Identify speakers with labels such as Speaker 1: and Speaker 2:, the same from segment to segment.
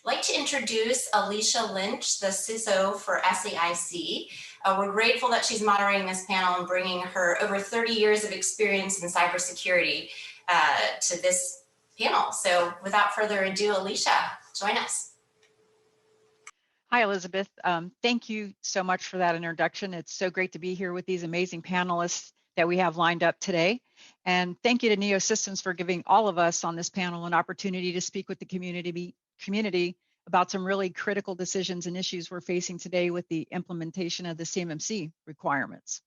Speaker 1: I'd like to introduce Alicia Lynch, the CISO for SAIC. We're grateful that she's moderating this panel and bringing her over 30 years of experience in cybersecurity to this panel. So without further ado, Alicia, join us.
Speaker 2: Hi, Elizabeth. Thank you so much for that introduction. It's so great to be here with these amazing panelists that we have lined up today. And thank you to Neo Systems for giving all of us on this panel an opportunity to speak with the community about some really critical decisions and issues we're facing today with the implementation of the CMMC requirements.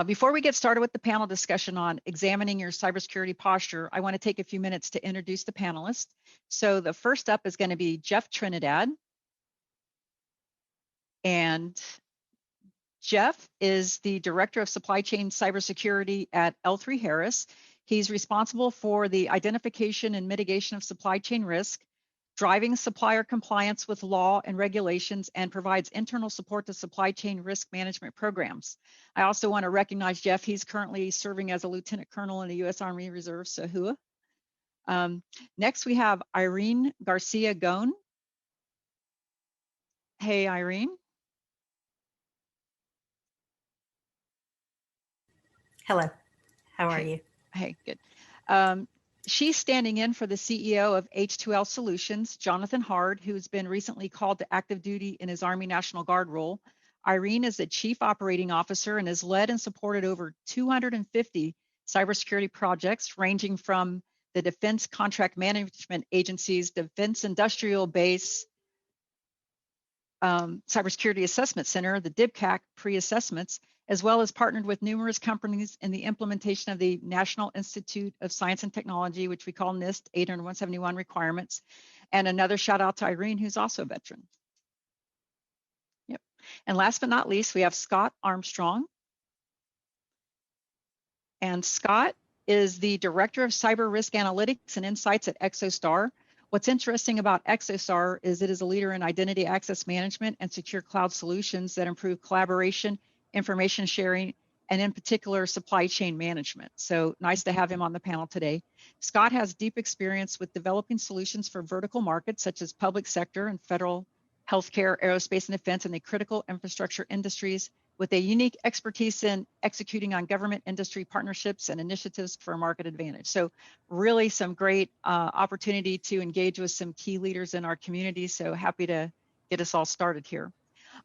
Speaker 2: Before we get started with the panel discussion on examining your cybersecurity posture, I want to take a few minutes to introduce the panelists. So the first up is going to be Jeff Trinidad. And Jeff is the Director of Supply Chain Cybersecurity at L3Harris. He's responsible for the identification and mitigation of supply chain risk, driving supplier compliance with law and regulations, and provides internal support to supply chain risk management programs. I also want to recognize Jeff. He's currently serving as a Lieutenant Colonel in the U.S. Army Reserve, so hua. Next, we have Irene Garcia Gone. Hey, Irene.
Speaker 3: Hello, how are you?
Speaker 2: Hey, good. She's standing in for the CEO of H2L Solutions, Jonathan Hard, who's been recently called to active duty in his Army National Guard role. Irene is the Chief Operating Officer and has led and supported over 250 cybersecurity projects, ranging from the Defense Contract Management Agency's Defense Industrial Base Cybersecurity Assessment Center, the DIBCAC pre-assessments, as well as partnered with numerous companies in the implementation of the National Institute of Science and Technology, which we call NIST 80171 requirements. And another shout out to Irene, who's also a veteran. Yep. And last but not least, we have Scott Armstrong. And Scott is the Director of Cyber Risk Analytics and Insights at ExoStar. What's interesting about ExoStar is it is a leader in identity access management and secure cloud solutions that improve collaboration, information sharing, and in particular, supply chain management. So nice to have him on the panel today. Scott has deep experience with developing solutions for vertical markets, such as public sector and federal, healthcare, aerospace and defense, and the critical infrastructure industries, with a unique expertise in executing on government industry partnerships and initiatives for market advantage. So really some great opportunity to engage with some key leaders in our community. So happy to get us all started here.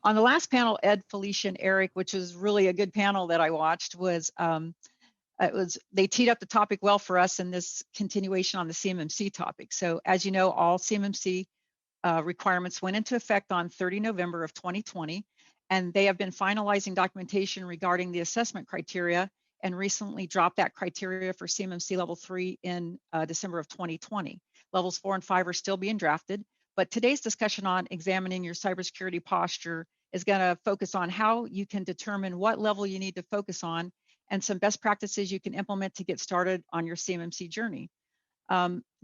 Speaker 2: On the last panel, Ed, Felicia, and Eric, which was really a good panel that I watched, they teed up the topic well for us in this continuation on the CMMC topic. So as you know, all CMMC requirements went into effect on 30 November of 2020, and they have been finalizing documentation regarding the assessment criteria and recently dropped that criteria for CMMC level 3 in December of 2020. Levels 4 and 5 are still being drafted. But today's discussion on examining your cybersecurity posture is going to focus on how you can determine what level you need to focus on and some best practices you can implement to get started on your CMMC journey.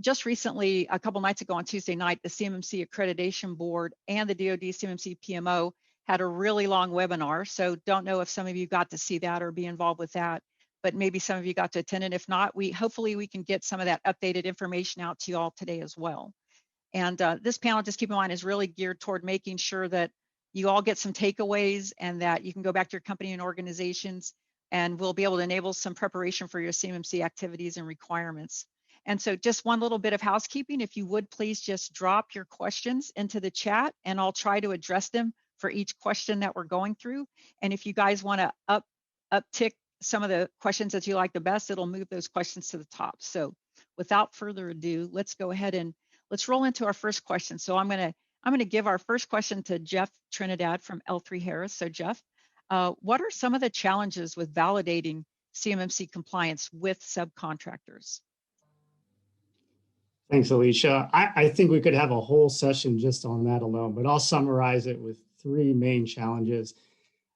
Speaker 2: Just recently, a couple nights ago on Tuesday night, the CMMC Accreditation Board and the DoD CMMC PMO had a really long webinar. So don't know if some of you got to see that or be involved with that, but maybe some of you got to attend it. If not, hopefully we can get some of that updated information out to you all today as well. And this panel, just keep in mind, is really geared toward making sure that you all get some takeaways and that you can go back to your company and organizations, and we'll be able to enable some preparation for your CMMC activities and requirements. And so just one little bit of housekeeping, if you would please just drop your questions into the chat and I'll try to address them for each question that we're going through. And if you guys want to uptick some of the questions that you like the best, it'll move those questions to the top. So without further ado, let's go ahead and let's roll into our first question. So I'm gonna give our first question to Jeff Trinidad from L3Harris. So Jeff, what are some of the challenges with validating CMMC compliance with subcontractors?
Speaker 4: Thanks, Alicia. I think we could have a whole session just on that alone, but I'll summarize it with 3 main challenges.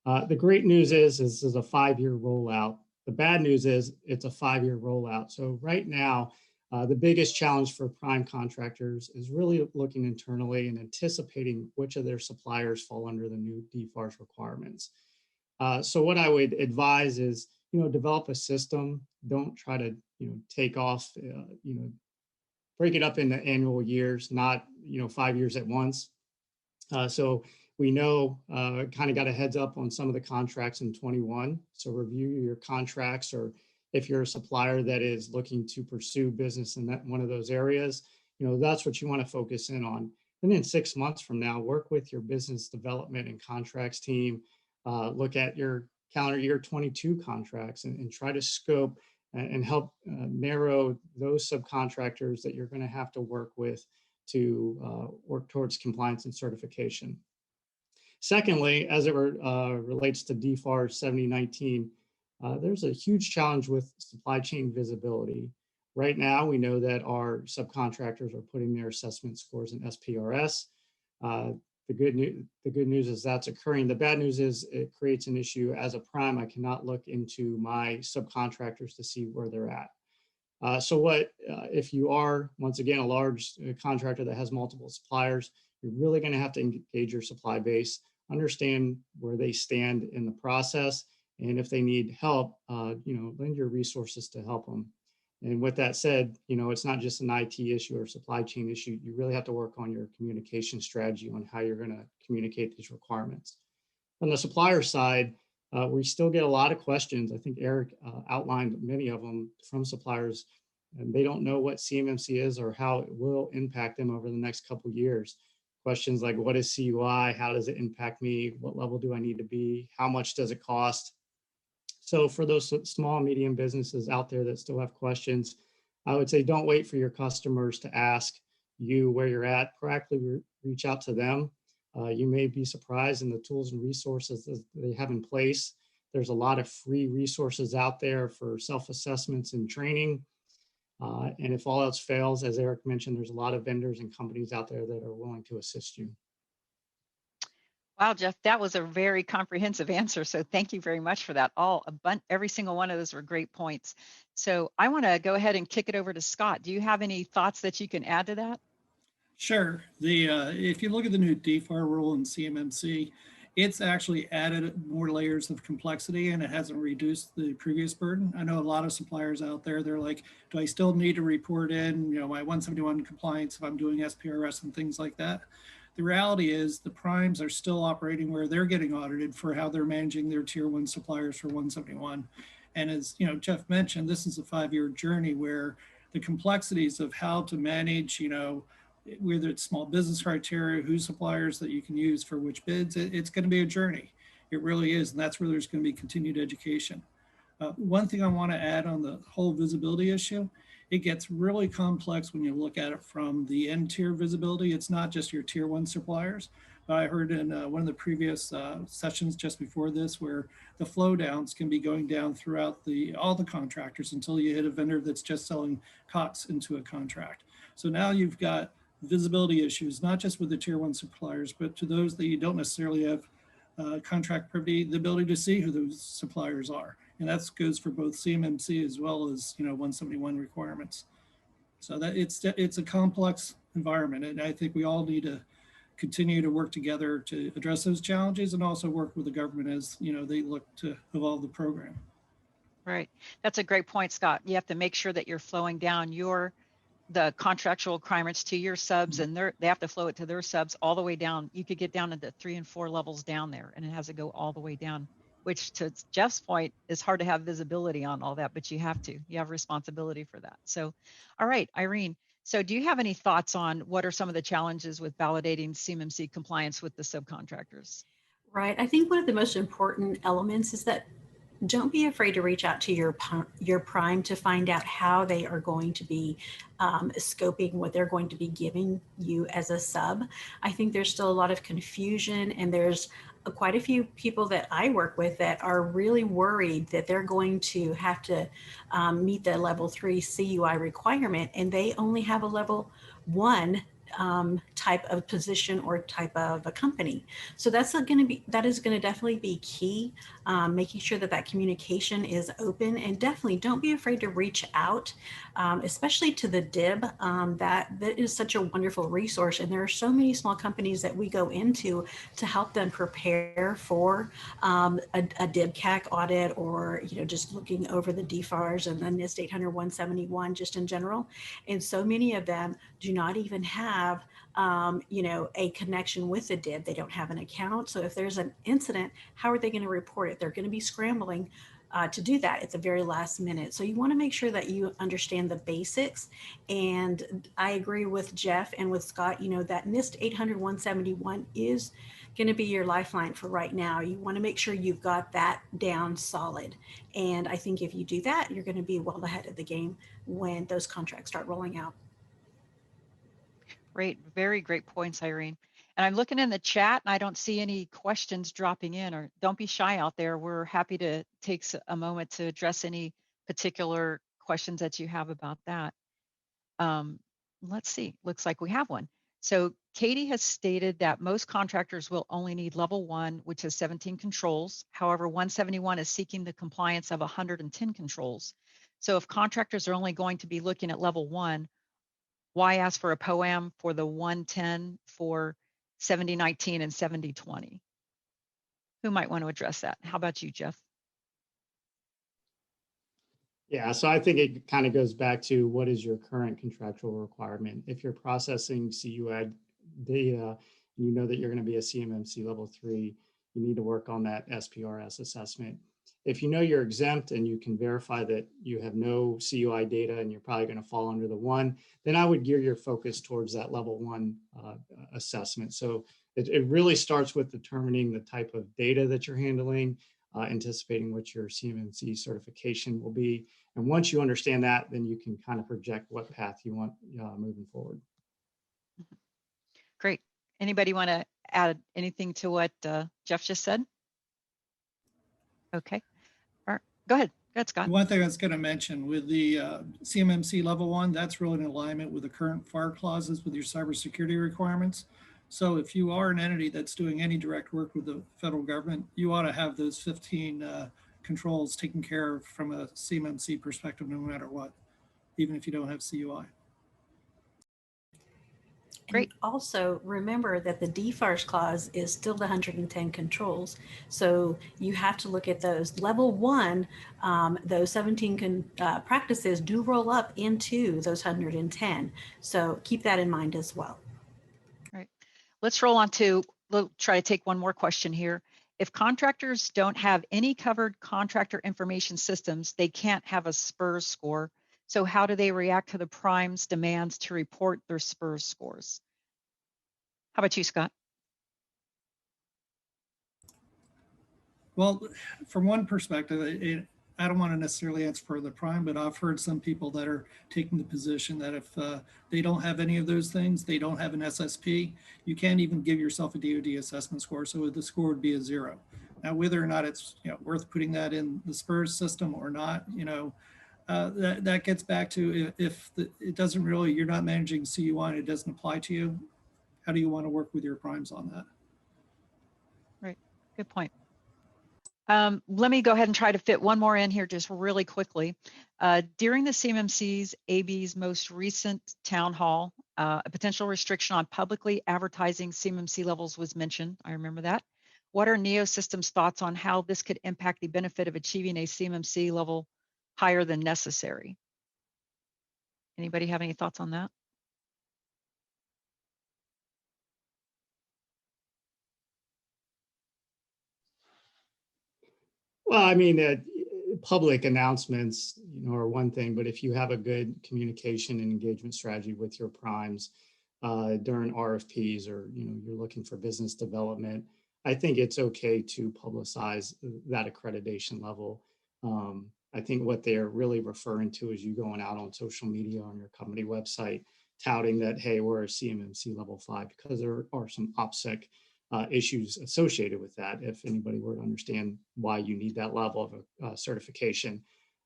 Speaker 4: The great news is this is a 5-year rollout. The bad news is it's a 5-year rollout. So right now, the biggest challenge for prime contractors is really looking internally and anticipating which of their suppliers fall under the new DFARS requirements. So what I would advise is, develop a system. Don't try to, take off, break it up into annual years, not 5 years at once. So we know kind of got a heads up on some of the contracts in 21. So review your contracts, or if you're a supplier that is looking to pursue business in that one of those areas, that's what you want to focus in on. And then 6 months from now, work with your business development and contracts team, look at your calendar year 22 contracts and try to scope and help narrow those subcontractors that you're going to have to work with to work towards compliance and certification. Secondly, as it relates to DFAR 7019, there's a huge challenge with supply chain visibility. Right now, we know that our subcontractors are putting their assessment scores in SPRS. The good news is that's occurring. The bad news is it creates an issue. As a prime, I cannot look into my subcontractors to see where they're at. So what if you are, once again, a large contractor that has multiple suppliers, you're really going to have to engage your supply base, understand where they stand in the process, and if they need help, lend your resources to help them. And with that said, it's not just an IT issue or supply chain issue. You really have to work on your communication strategy on how you're going to communicate these requirements. On the supplier side, we still get a lot of questions. I think Eric outlined many of them from suppliers, and they don't know what CMMC is or how it will impact them over the next couple of years. Questions like, what is CUI? How does it impact me? What level do I need to be? How much does it cost? So for those small, medium businesses out there that still have questions, I would say don't wait for your customers to ask you where you're at. Proactively reach out to them. You may be surprised in the tools and resources that they have in place. There's a lot of free resources out there for self-assessments and training. And if all else fails, as Eric mentioned, there's a lot of vendors and companies out there that are willing to assist you.
Speaker 2: Wow, Jeff, that was a very comprehensive answer. So thank you very much for that. Every single one of those were great points. So I want to go ahead and kick it over to Scott. Do you have any thoughts that you can add to that?
Speaker 5: Sure. If you look at the new DFAR rule in CMMC, it's actually added more layers of complexity and it hasn't reduced the previous burden. I know a lot of suppliers out there, they're like, do I still need to report in, my 171 compliance if I'm doing SPRS and things like that? The reality is the primes are still operating where they're getting audited for how they're managing their tier 1 suppliers for 171. And as Jeff mentioned, this is a 5-year journey where the complexities of how to manage, whether it's small business criteria, whose suppliers that you can use for which bids, it's going to be a journey. It really is. And that's where there's going to be continued education. One thing I want to add on the whole visibility issue, it gets really complex when you look at it from the end tier visibility. It's not just your tier 1 suppliers. But I heard in one of the previous sessions just before this where the flow downs can be going down throughout all the contractors until you hit a vendor that's just selling COTS into a contract. So now you've got visibility issues, not just with the tier 1 suppliers, but to those that you don't necessarily have contract privity, the ability to see who those suppliers are. And that goes for both CMMC as well as 171 requirements. So that it's a complex environment, and I think we all need to continue to work together to address those challenges and also work with the government as they look to evolve the program.
Speaker 2: Right, that's a great point, Scott. You have to make sure that you're flowing down the contractual requirements to your subs, and they have to flow it to their subs all the way down. You could get down into 3 and 4 levels down there, and it has to go all the way down, which to Jeff's point is hard to have visibility on all that, but you have responsibility for that. So, all right, Irene, so do you have any thoughts on what are some of the challenges with validating CMMC compliance with the subcontractors?
Speaker 3: Right. I think one of the most important elements is that don't be afraid to reach out to your prime to find out how they are going to be scoping what they're going to be giving you as a sub. I think there's still a lot of confusion, and there's quite a few people that I work with that are really worried that they're going to have to meet the level 3 CUI requirement, and they only have a level 1 type of position or type of a company. So that is going to definitely be key, making sure that that communication is open, and definitely don't be afraid to reach out, especially to the DIB. That is such a wonderful resource. And there are so many small companies that we go into to help them prepare for a DIB CAC audit, or, just looking over the DFARS and the NIST 800-171 just in general. And so many of them do not even have, a connection with the DIB. They don't have an account. So if there's an incident, how are they going to report it? They're going to be scrambling to do that at the very last minute. So you want to make sure that you understand the basics. And I agree with Jeff and with Scott, that NIST 800-171 is going to be your lifeline for right now. You want to make sure you've got that down solid. And I think if you do that, you're going to be well ahead of the game when those contracts start rolling out.
Speaker 2: Great, very great points, Irene. And I'm looking in the chat and I don't see any questions dropping in, or don't be shy out there. We're happy to take a moment to address any particular questions that you have about that. Let's see, looks like we have one. So Katie has stated that most contractors will only need level 1, which has 17 controls. However, 171 is seeking the compliance of 110 controls. So if contractors are only going to be looking at level 1, why ask for a POAM for the 110 for 7019 and 7020? Who might want to address that? How about you, Jeff?
Speaker 4: Yeah, so I think it kind of goes back to what is your current contractual requirement. If you're processing CUI data, and you know that you're going to be a CMMC level 3, you need to work on that SPRS assessment. If you know you're exempt and you can verify that you have no CUI data and you're probably going to fall under the 1, then I would gear your focus towards that level 1 assessment. So it really starts with determining the type of data that you're handling, anticipating what your CMMC certification will be. And once you understand that, then you can kind of project what path you want moving forward.
Speaker 2: Great. Anybody want to add anything to what Jeff just said? Okay. All right. Go ahead, Scott.
Speaker 5: One thing I was going to mention with the CMMC level 1, that's really in alignment with the current FAR clauses with your cybersecurity requirements. So if you are an entity that's doing any direct work with the federal government, you ought to have those 15 controls taken care of from a CMMC perspective, no matter what, even if you don't have CUI.
Speaker 2: Great.
Speaker 3: And also remember that the DFARS clause is still the 110 controls. So you have to look at those. Level 1, those 17 practices do roll up into those 110. So keep that in mind as well.
Speaker 2: All right. Let's roll on to, we'll try to take one more question here. If contractors don't have any covered contractor information systems, they can't have a SPRS score. So how do they react to the prime's demands to report their SPRS scores? How about you, Scott?
Speaker 5: Well, from one perspective, I don't want to necessarily answer for the prime, but I've heard some people that are taking the position that if they don't have any of those things, they don't have an SSP, you can't even give yourself a DoD assessment score. So the score would be a 0. Now, whether or not it's worth putting that in the SPRS system or not, that gets back to if it doesn't really, you're not managing CUI and it doesn't apply to you, how do you want to work with your primes on that?
Speaker 2: Right, good point. Let me go ahead and try to fit one more in here just really quickly. During the CMMC's AB's most recent town hall, a potential restriction on publicly advertising CMMC levels was mentioned. I remember that. What are Neosystem's thoughts on how this could impact the benefit of achieving a CMMC level higher than necessary? Anybody have any thoughts on that?
Speaker 4: Well, I mean, public announcements, are one thing, but if you have a good communication and engagement strategy with your primes during RFPs, or you're looking for business development, I think it's okay to publicize that accreditation level. I think what they're really referring to is you going out on social media, on your company website, touting that, hey, we're a CMMC level 5, because there are some OPSEC issues associated with that, if anybody were to understand why you need that level of certification.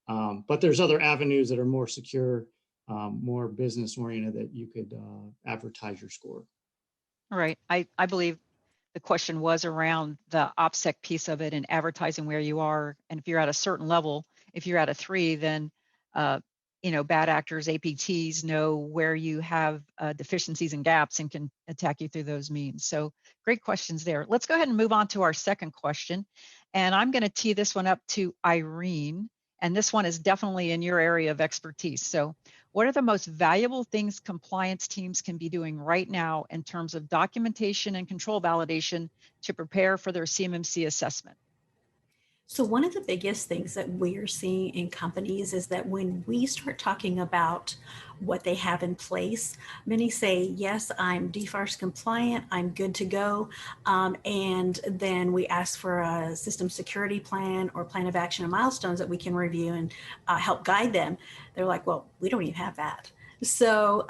Speaker 4: But there's other avenues that are more secure, more business oriented, that you could advertise your score.
Speaker 2: All right. I believe the question was around the OPSEC piece of it and advertising where you are. And if you're at a certain level, if you're at a 3, then bad actors, APTs know where you have deficiencies and gaps and can attack you through those means. So great questions there. Let's go ahead and move on to our second question. And I'm going to tee this one up to Irene. And this one is definitely in your area of expertise. So what are the most valuable things compliance teams can be doing right now in terms of documentation and control validation to prepare for their CMMC assessment?
Speaker 3: So one of the biggest things that we're seeing in companies is that when we start talking about what they have in place, many say, yes, I'm DFARS compliant, I'm good to go. And then we ask for a system security plan or plan of action and milestones that we can review and help guide them. They're like, well, we don't even have that. So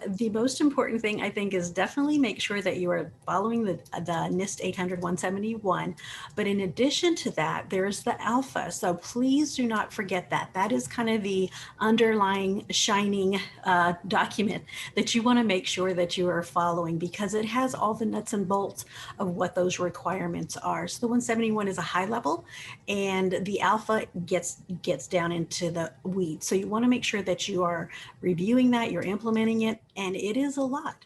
Speaker 3: the most important thing, I think, is definitely make sure that you are following the NIST 800-171. But in addition to that, there's the alpha. So please do not forget that. That is kind of the underlying shining document that you want to make sure that you are following, because it has all the nuts and bolts of what those requirements are. So the 171 is a high level, and the alpha gets down into the weeds. So you want to make sure that you are reviewing that, you're implementing it, and it is a lot.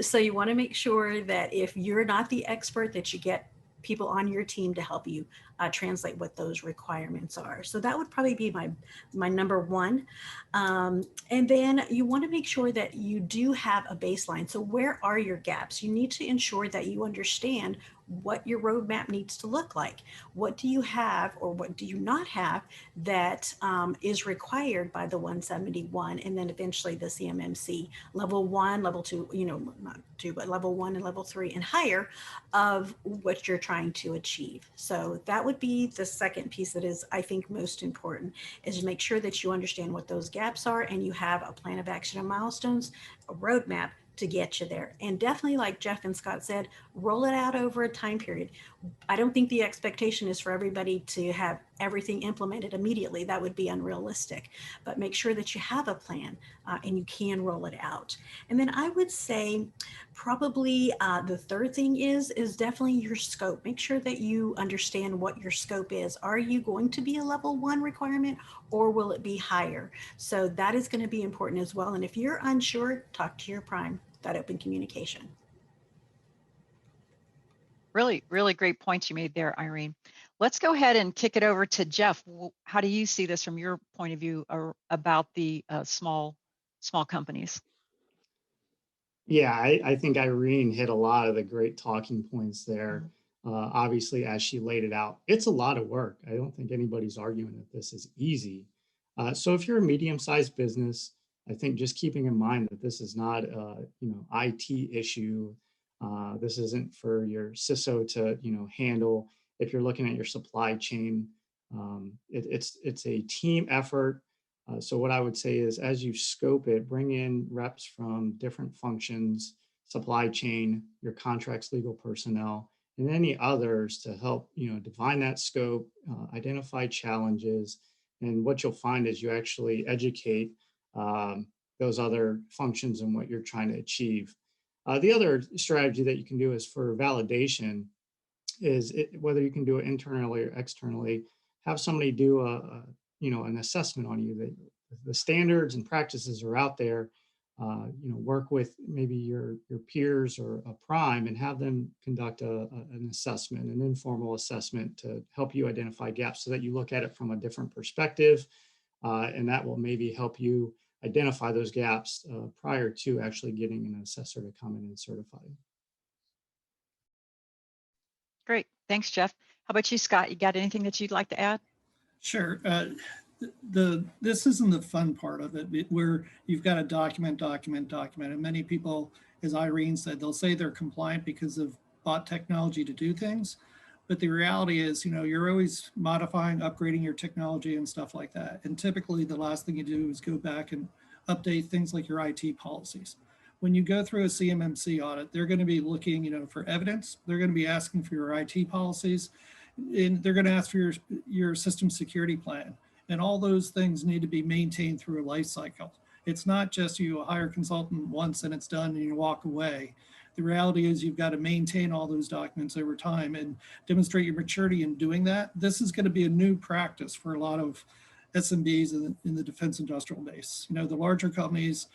Speaker 3: So you want to make sure that if you're not the expert, that you get people on your team to help you translate what those requirements are. So that would probably be my number one. And then you want to make sure that you do have a baseline. So where are your gaps? You need to ensure that you understand what your roadmap needs to look like. What do you have or what do you not have that is required by the 171, and then eventually the CMMC level 1, level 2, not 2, but level 1 and level 3 and higher of what you're trying to achieve. So that would be the second piece that is, I think, most important, is to make sure that you understand what those gaps are and you have a plan of action and milestones, a roadmap to get you there. And definitely, like Jeff and Scott said, roll it out over a time period. I don't think the expectation is for everybody to have everything implemented immediately. That would be unrealistic. But make sure that you have a plan and you can roll it out. And then I would say probably the third thing is definitely your scope. Make sure that you understand what your scope is. Are you going to be a level 1 requirement, or will it be higher? So that is going to be important as well. And if you're unsure, talk to your prime. That open communication.
Speaker 2: Really, really great points you made there, Irene. Let's go ahead and kick it over to Jeff. How do you see this from your point of view about the small companies?
Speaker 4: Yeah, I think Irene hit a lot of the great talking points there. Obviously, as she laid it out, it's a lot of work. I don't think anybody's arguing that this is easy. So if you're a medium-sized business, I think just keeping in mind that this is not a IT issue. This isn't for your CISO to handle. If you're looking at your supply chain, it's a team effort. So what I would say is, as you scope it, bring in reps from different functions, supply chain, your contracts, legal personnel, and any others to help define that scope, identify challenges. And what you'll find is you actually educate those other functions and what you're trying to achieve. The other strategy that you can do is for validation is whether you can do it internally or externally, have somebody do an assessment on you. That the standards and practices are out there. Work with maybe your peers or a prime and have them conduct an assessment, an informal assessment, to help you identify gaps so that you look at it from a different perspective, and that will maybe help you identify those gaps prior to actually getting an assessor to come in and certify you.
Speaker 2: Great, thanks, Jeff. How about you, Scott? You got anything that you'd like to add?
Speaker 5: Sure. This isn't the fun part of it, where you've got to document. And many people, as Irene said, they'll say they're compliant because of bought technology to do things. But the reality is, you're always modifying, upgrading your technology and stuff like that. And typically the last thing you do is go back and update things like your IT policies. When you go through a CMMC audit, they're going to be looking, for evidence. They're going to be asking for your IT policies, and they're going to ask for your system security plan. And all those things need to be maintained through a life cycle. It's not just you hire a consultant once and it's done and you walk away. The reality is you've got to maintain all those documents over time and demonstrate your maturity in doing that. This is going to be a new practice for a lot of SMBs in the defense industrial base. You know, the larger companies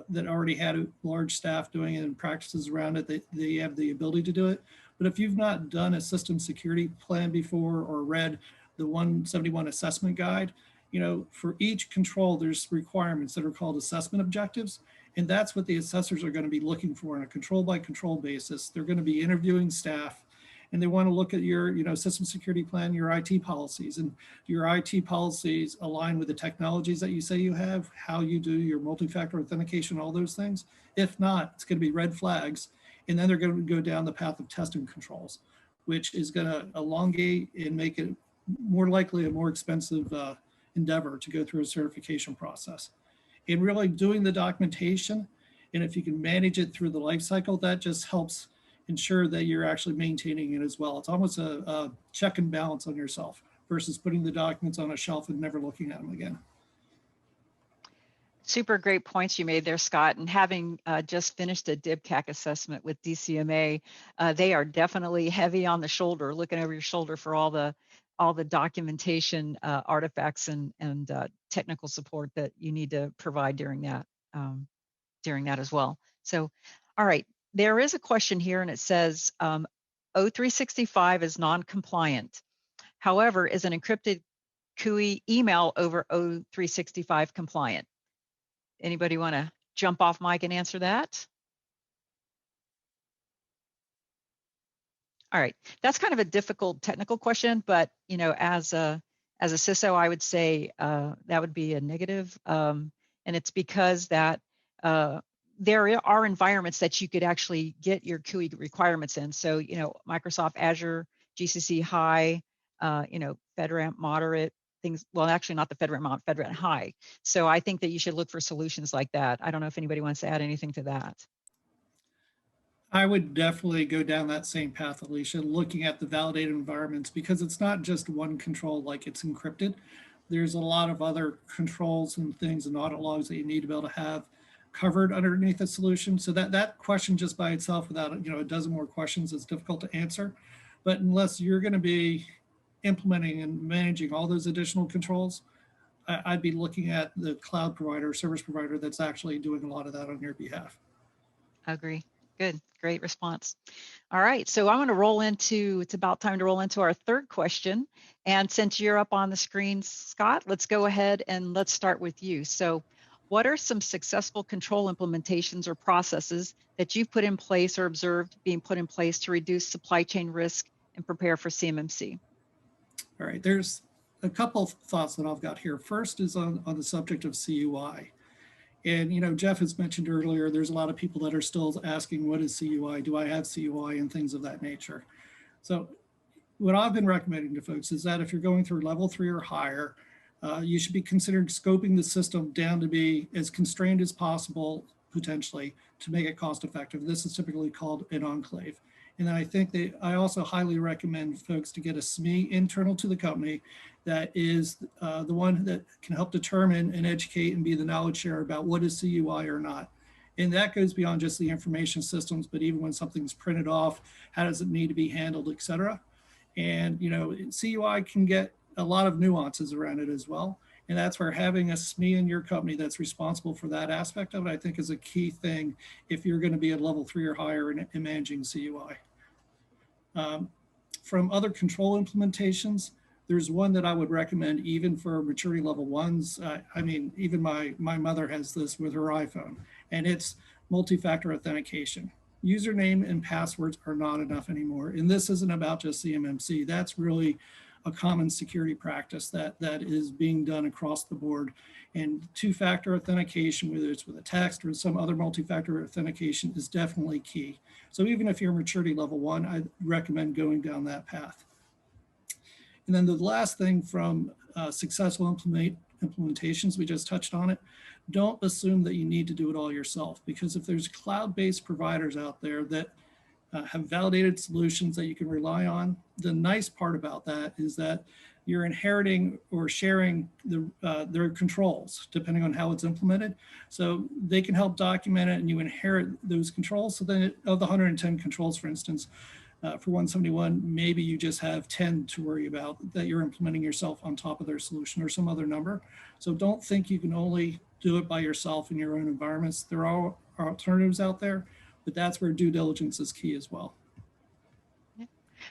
Speaker 5: that already had a large staff doing it and practices around it, they have the ability to do it. But if you've not done a system security plan before or read the 171 assessment guide, you know, for each control, there's requirements that are called assessment objectives. And that's what the assessors are going to be looking for on a control by control basis. They're going to be interviewing staff and they want to look at your, you know, system security plan, your IT policies, and your IT policies align with the technologies that you say you have, how you do your multi-factor authentication, all those things. If not, it's going to be red flags. And then they're going to go down the path of testing controls, which is going to elongate and make it more likely a more expensive endeavor to go through a certification process. And really doing the documentation, and if you can manage it through the life cycle, that just helps ensure that you're actually maintaining it as well. It's almost a check and balance on yourself versus putting the documents on a shelf and never looking at them again.
Speaker 2: Super great points you made there, Scott. And having just finished a DIBCAC assessment with DCMA, they are definitely heavy on the shoulder, looking over your shoulder for all the documentation artifacts and technical support that you need to provide during that as well. So, all right, there is a question here, and it says O365 is non-compliant. However, is an encrypted Cui email over O365 compliant? Anybody want to jump off mic and answer that? All right, that's kind of a difficult technical question, but you know, as a CISO, I would say that would be a negative, and it's because that there are environments that you could actually get your Cui requirements in. So you know, Microsoft Azure, GCC High, you know, FedRAMP Moderate. Things, well, actually not the FedRAMP, FedRAMP High. So I think that you should look for solutions like that. I don't know if anybody wants to add anything to that.
Speaker 5: I would definitely go down that same path, Alicia, looking at the validated environments, because it's not just one control like it's encrypted. There's a lot of other controls and things and audit logs that you need to be able to have covered underneath the solution. So that question just by itself, without, you know, a dozen more questions, is difficult to answer. But unless you're going to be implementing and managing all those additional controls, I'd be looking at the cloud provider, service provider that's actually doing a lot of that on your behalf.
Speaker 2: I agree. Good, great response. All right, so I'm going to roll into, it's about time to roll into our third question. And since you're up on the screen, Scott, let's go ahead and let's start with you. So what are some successful control implementations or processes that you've put in place or observed being put in place to reduce supply chain risk and prepare for CMMC?
Speaker 5: All right, there's a couple of thoughts that I've got here. First is on the subject of CUI. And, you know, Jeff has mentioned earlier, there's a lot of people that are still asking, what is CUI? Do I have CUI? And things of that nature. So what I've been recommending to folks is that if you're going through level 3 or higher, you should be considering scoping the system down to be as constrained as possible, potentially, to make it cost effective. This is typically called an enclave. And then I think that I also highly recommend folks to get a SME internal to the company that is the one that can help determine and educate and be the knowledge share about what is CUI or not. And that goes beyond just the information systems, but even when something's printed off, how does it need to be handled, et cetera. And, you know, CUI can get a lot of nuances around it as well. And that's where having a SME in your company that's responsible for that aspect of it, I think, is a key thing if you're going to be at level 3 or higher in managing CUI. From other control implementations, there's one that I would recommend even for maturity level 1s. I mean, even my mother has this with her iPhone, and it's multi-factor authentication. Username and passwords are not enough anymore. And this isn't about just CMMC. That's really a common security practice that is being done across the board. And two-factor authentication, whether it's with a text or some other multi-factor authentication, is definitely key. So even if you're maturity level 1, I'd recommend going down that path. And then the last thing from successful implementations, we just touched on it, don't assume that you need to do it all yourself, because if there's cloud-based providers out there that have validated solutions that you can rely on, the nice part about that is that you're inheriting or sharing their controls depending on how it's implemented. So they can help document it and you inherit those controls. So then of the 110 controls, for instance, for 171, maybe you just have 10 to worry about that you're implementing yourself on top of their solution or some other number. So don't think you can only do it by yourself in your own environments. There are alternatives out there, but that's where due diligence is key as well.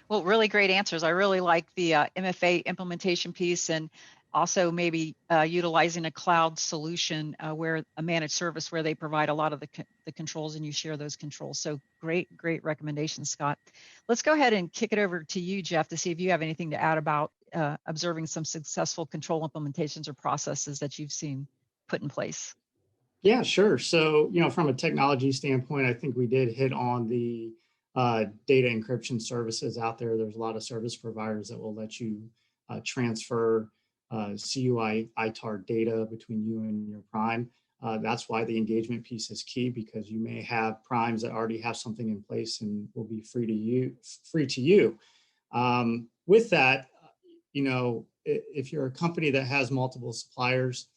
Speaker 2: Well, really great answers. I really like the MFA implementation piece, and also maybe utilizing a cloud solution where a managed service where they provide a lot of the controls and you share those controls. So great recommendations, Scott. Let's go ahead and kick it over to you, Jeff, to see if you have anything to add about observing some successful control implementations or processes that you've seen put in place.
Speaker 4: Yeah, sure. So, from a technology standpoint, I think we did hit on the data encryption services out there. There's a lot of service providers that will let you transfer CUI ITAR data between you and your prime. That's why the engagement piece is key, because you may have primes that already have something in place and will be free to you. With that, if you're a company that has multiple suppliers,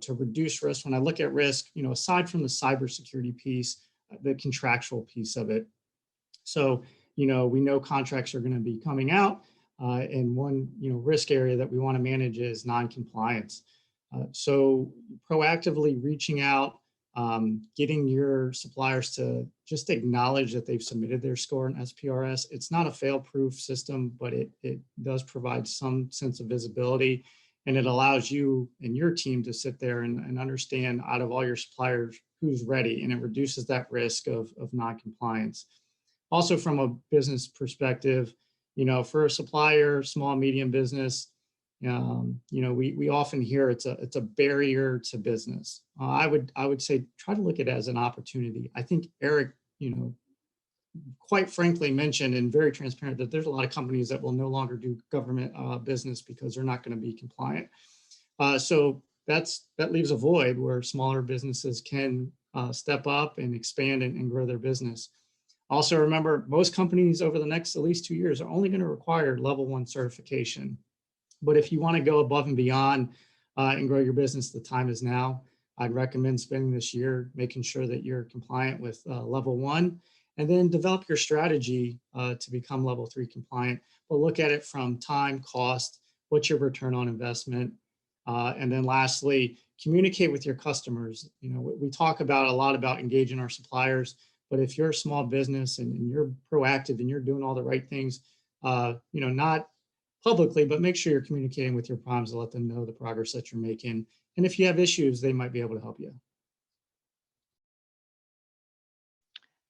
Speaker 4: to reduce risk. When I look at risk, aside from the cybersecurity piece, the contractual piece of it. So, we know contracts are going to be coming out, and one, risk area that we want to manage is non-compliance. So proactively reaching out, getting your suppliers to just acknowledge that they've submitted their score in SPRS. It's not a fail-proof system, but it does provide some sense of visibility. And it allows you and your team to sit there and understand out of all your suppliers who's ready, and it reduces that risk of non-compliance. Also, from a business perspective, for a supplier, small, medium business, we often hear it's a barrier to business. I would say try to look at it as an opportunity. I think Eric, quite frankly mentioned and very transparent that there's a lot of companies that will no longer do government business because they're not going to be compliant. So that leaves a void where smaller businesses can step up and expand and grow their business. Also, remember, most companies over the next at least 2 years are only going to require level 1 certification. But if you want to go above and beyond and grow your business, the time is now. I'd recommend spending this year making sure that you're compliant with level 1, and then develop your strategy to become level 3 compliant. But look at it from time, cost, what's your return on investment, and then lastly, communicate with your customers. We talk a lot about engaging our suppliers, but if you're a small business and you're proactive and you're doing all the right things, not publicly, but make sure you're communicating with your primes to let them know the progress that you're making. And if you have issues, they might be able to help you.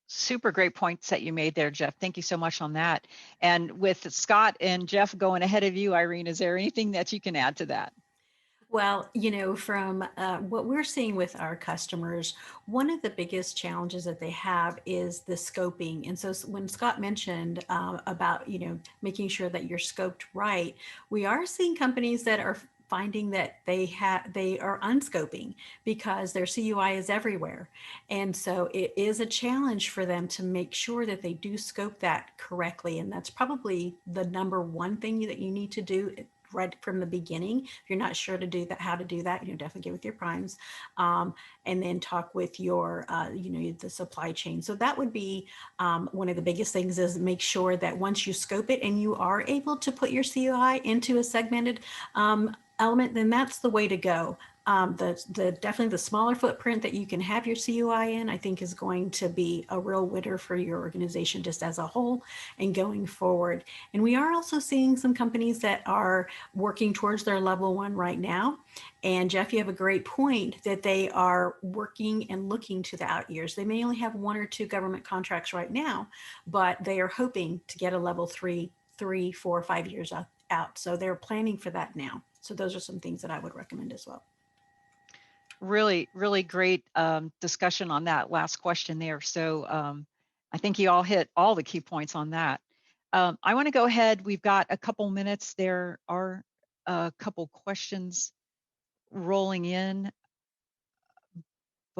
Speaker 2: Super great points that you made there, Jeff. Thank you so much on that. And with Scott and Jeff going ahead of you, Irene, is there anything that you can add to that?
Speaker 3: Well, from what we're seeing with our customers, one of the biggest challenges that they have is the scoping. And so when Scott mentioned about, making sure that you're scoped right, we are seeing companies that are finding that they are unscoping because their CUI is everywhere. And so it is a challenge for them to make sure that they do scope that correctly. And that's probably the number one thing that you need to do right from the beginning. If you're not sure to do that, how to do that, definitely get with your primes, and then talk with your, the supply chain. So that would be one of the biggest things, is make sure that once you scope it and you are able to put your CUI into a segmented element, then that's the way to go. Definitely the smaller footprint that you can have your CUI in, I think is going to be a real winner for your organization just as a whole and going forward. And we are also seeing some companies that are working towards their level 1 right now. And Jeff, you have a great point that they are working and looking to the out years. They may only have 1 or 2 government contracts right now, but they are hoping to get a level 3, 4, 5 years out. So they're planning for that now. So those are some things that I would recommend as well.
Speaker 2: Really, really great discussion on that last question there. So I think you all hit all the key points on that. I want to go ahead. We've got a couple minutes. There are a couple questions rolling in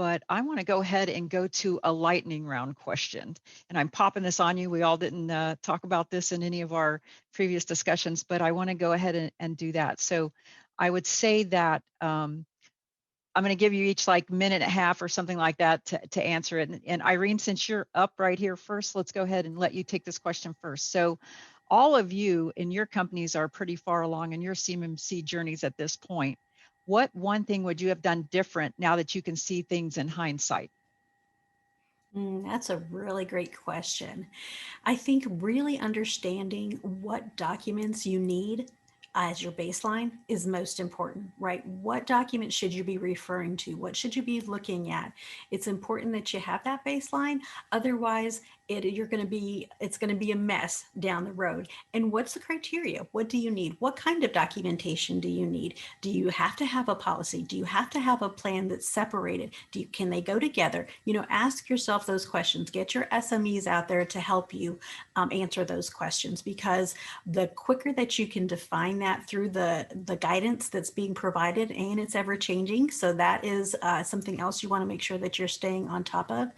Speaker 2: but I want to go ahead and go to a lightning round question. And I'm popping this on you. We all didn't talk about this in any of our previous discussions, but I want to go ahead and do that. So I would say that I'm going to give you each like minute and a half or something like that to answer it. And Irene, since you're up right here first, let's go ahead and let you take this question first. So all of you in your companies are pretty far along in your CMMC journeys at this point. What one thing would you have done different now that you can see things in hindsight?
Speaker 3: That's a really great question. I think really understanding what documents you need as your baseline is most important, right? What documents should you be referring to? What should you be looking at? It's important that you have that baseline. Otherwise, it's going to be a mess down the road. And what's the criteria? What do you need? What kind of documentation do you need? Do you have to have a policy? Do you have to have a plan that's separated? Can they go together? Ask yourself those questions. Get your SMEs out there to help you answer those questions, because the quicker that you can define that through the guidance that's being provided, and it's ever changing. So that is something else you want to make sure that you're staying on top of,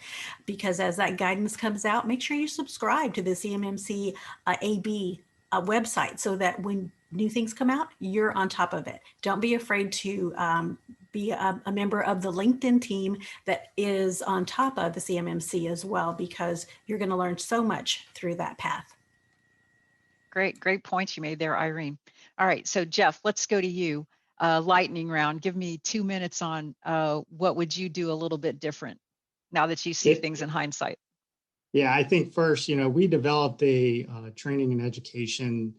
Speaker 3: because as that guidance comes out, make sure you subscribe to the CMMC AB website so that when new things come out, you're on top of it. Don't be afraid to be a member of the LinkedIn team that is on top of the CMMC as well, because you're going to learn so much through that path.
Speaker 2: Great points you made there, Irene. All right, so Jeff, let's go to you. Lightning round. Give me 2 minutes on what would you do a little bit different now that you see things in hindsight.
Speaker 4: Yeah, I think first, we developed a training and education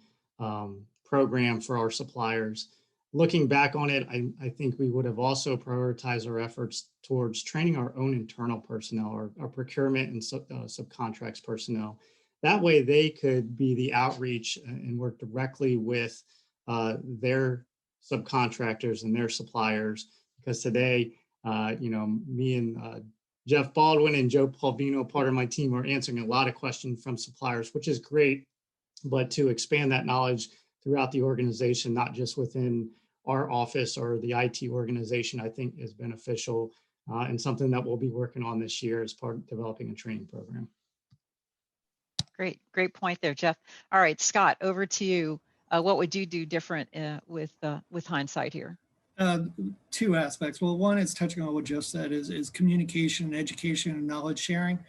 Speaker 4: program for our suppliers. Looking back on it, I think we would have also prioritized our efforts towards training our own internal personnel, our procurement and subcontracts personnel. That way they could be the outreach and work directly with their subcontractors and their suppliers. Because today, me and Jeff Baldwin and Joe Palvino, part of my team, are answering a lot of questions from suppliers, which is great. But to expand that knowledge throughout the organization, not just within our office or the IT organization, I think is beneficial and something that we'll be working on this year as part of developing a training program.
Speaker 2: Great point there, Jeff. All right, Scott, over to you. What would you do different with hindsight here?
Speaker 5: Two aspects. Well, one is touching on what Jeff said is communication, education, and knowledge sharing.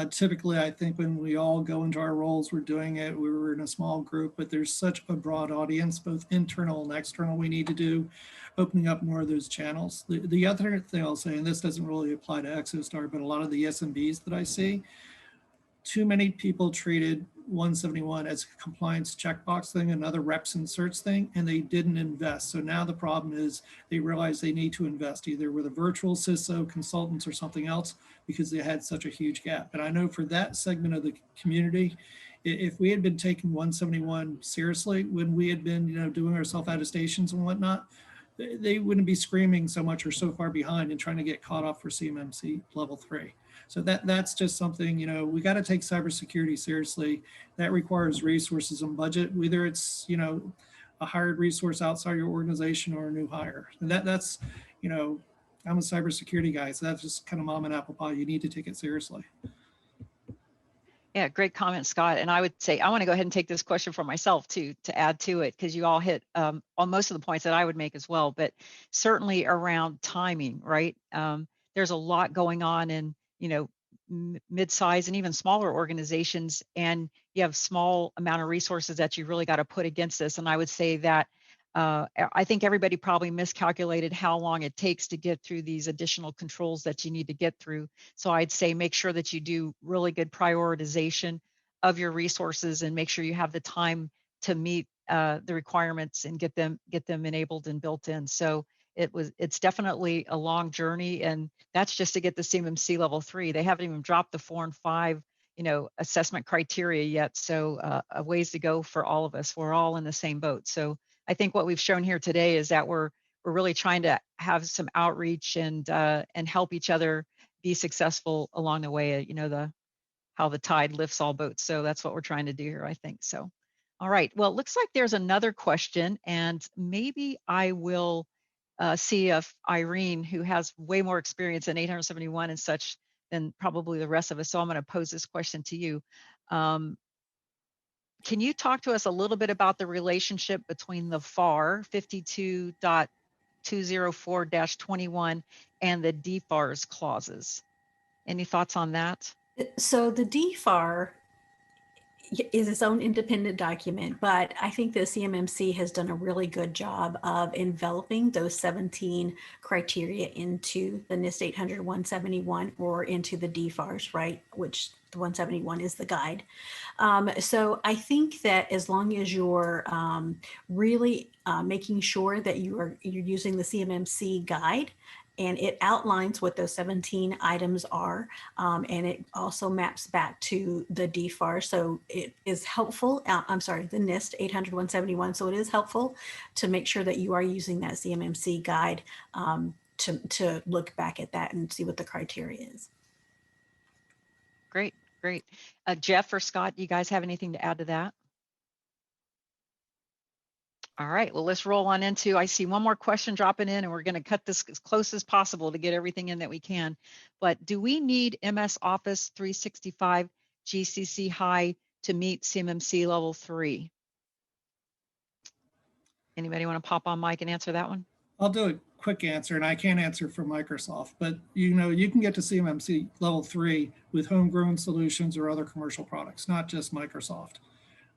Speaker 5: Typically, I think when we all go into our roles, we're doing it. We were in a small group, but there's such a broad audience, both internal and external, we need to do, opening up more of those channels. The other thing I'll say, and this doesn't really apply to ExoStar, but a lot of the SMBs that I see, too many people treated 171 as a compliance checkbox thing, another reps and certs thing, and they didn't invest. So now the problem is they realize they need to invest either with a virtual CISO, consultants, or something else, because they had such a huge gap. And I know for that segment of the community, if we had been taking 171 seriously when we had been, doing our self-attestations and whatnot, they wouldn't be screaming so much or so far behind and trying to get caught up for CMMC level 3. So that's just something, we got to take cybersecurity seriously. That requires resources and budget, whether it's, a hired resource outside your organization or a new hire. And that's, I'm a cybersecurity guy, so that's just kind of mom and apple pie. You need to take it seriously.
Speaker 2: Yeah, great comment, Scott. And I would say I want to go ahead and take this question for myself too, to add to it, because you all hit on most of the points that I would make as well, but certainly around timing, right? There's a lot going on in, mid-size and even smaller organizations, and you have small amount of resources that you really got to put against this. And I would say that I think everybody probably miscalculated how long it takes to get through these additional controls that you need to get through. So I'd say make sure that you do really good prioritization of your resources and make sure you have the time to meet the requirements and get them enabled and built in. So it's definitely a long journey, and that's just to get the CMMC level 3. They haven't even dropped the 4 and 5 assessment criteria yet. So a ways to go for all of us. We're all in the same boat. So I think what we've shown here today is that we're really trying to have some outreach and help each other be successful along the way. How the tide lifts all boats. So that's what we're trying to do here, I think. So, all right. Well, it looks like there's another question, and maybe I will see if Irene, who has way more experience in 871 and such than probably the rest of us. So I'm going to pose this question to you. Can you talk to us a little bit about the relationship between the FAR 52.204-21 and the DFARS clauses? Any thoughts on that?
Speaker 3: So the DFAR is its own independent document, but I think the CMMC has done a really good job of enveloping those 17 criteria into the NIST 800-171 or into the DFARS, right? Which the 171 is the guide. So I think that as long as you're really making sure that you're using the CMMC guide, and it outlines what those 17 items are, and it also maps back to the DFAR. So it is helpful, I'm sorry, the NIST 800-171. So it is helpful to make sure that you are using that CMMC guide to look back at that and see what the criteria is.
Speaker 2: Great, great. Jeff or Scott, you guys have anything to add to that? All right, well, let's roll on into, I see one more question dropping in, and we're going to cut this as close as possible to get everything in that we can. But do we need MS Office 365 GCC High to meet CMMC level 3? Anybody want to pop on mic and answer that one?
Speaker 5: I'll do a quick answer, and I can't answer for Microsoft, but you can get to CMMC level 3 with homegrown solutions or other commercial products, not just Microsoft.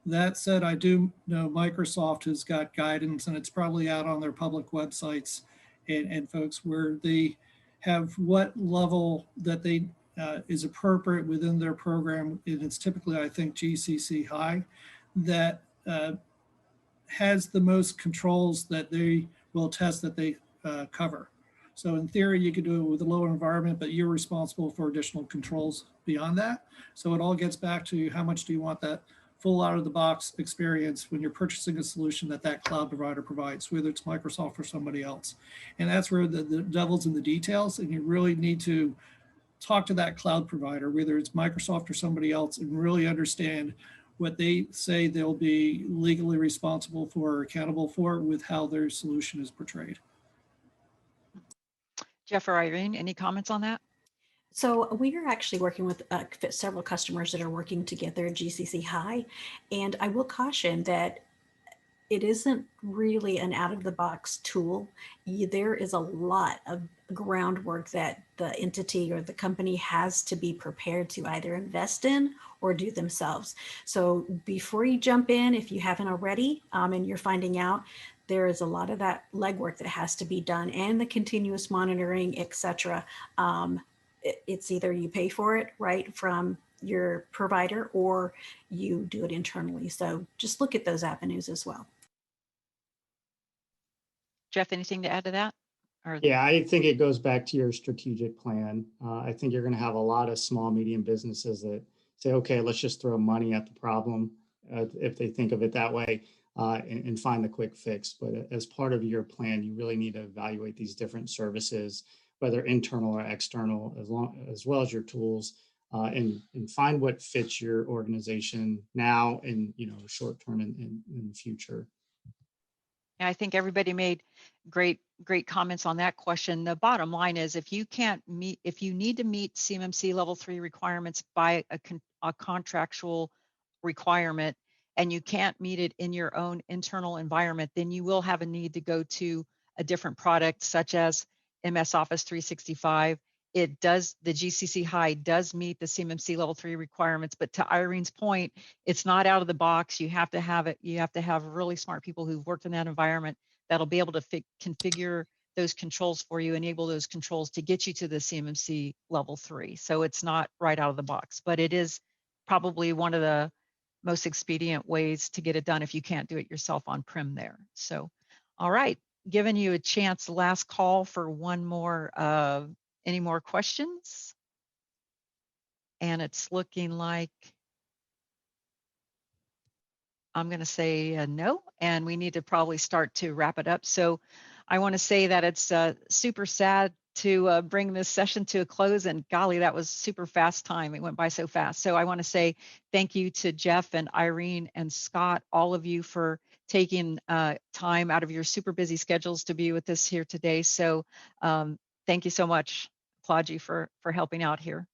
Speaker 5: That said, I do know Microsoft has got guidance, and it's probably out on their public websites and folks, where they have what level that they is appropriate within their program. And it's typically, I think, GCC High that has the most controls that they will test that they cover. So in theory, you could do it with a lower environment, but you're responsible for additional controls beyond that. So it all gets back to how much do you want that full out of the box experience when you're purchasing a solution that cloud provider provides, whether it's Microsoft or somebody else. And that's where the devil's in the details, and you really need to talk to that cloud provider, whether it's Microsoft or somebody else, and really understand what they say they'll be legally responsible for or accountable for with how their solution is portrayed.
Speaker 2: Jeff or Irene, any comments on that?
Speaker 3: So we are actually working with several customers that are working to get their GCC High. And I will caution that it isn't really an out-of-the-box tool. There is a lot of groundwork that the entity or the company has to be prepared to either invest in or do themselves. So before you jump in, if you haven't already, and you're finding out, there is a lot of that legwork that has to be done, and the continuous monitoring, et cetera. It's either you pay for it, right, from your provider, or you do it internally. So just look at those avenues as well.
Speaker 2: Jeff, anything to add to that? Or...
Speaker 4: Yeah, I think it goes back to your strategic plan. I think you're going to have a lot of small, medium businesses that say, okay, let's just throw money at the problem, if they think of it that way, and find the quick fix. But as part of your plan, you really need to evaluate these different services, whether internal or external, as well as your tools, and find what fits your organization now and short term and in the future.
Speaker 2: Yeah, I think everybody made great comments on that question. The bottom line is, if you need to meet CMMC level 3 requirements by a contractual requirement, and you can't meet it in your own internal environment, then you will have a need to go to a different product, such as MS Office 365. The GCC High does meet the CMMC level 3 requirements, but to Irene's point, it's not out of the box. You have to have it. You have to have really smart people who've worked in that environment that'll be able to configure those controls for you, enable those controls to get you to the CMMC level 3. So it's not right out of the box, but it is probably one of the most expedient ways to get it done if you can't do it yourself on-prem there. So, all right, giving you a chance, last call for one more. Any more questions? And it's looking like I'm going to say no, and we need to probably start to wrap it up. So I want to say that it's super sad to bring this session to a close, and golly, that was super fast time. It went by so fast. So I want to say thank you to Jeff and Irene and Scott, all of you, for taking time out of your super busy schedules to be with us here today. So thank you so much. Applaud you for helping out here.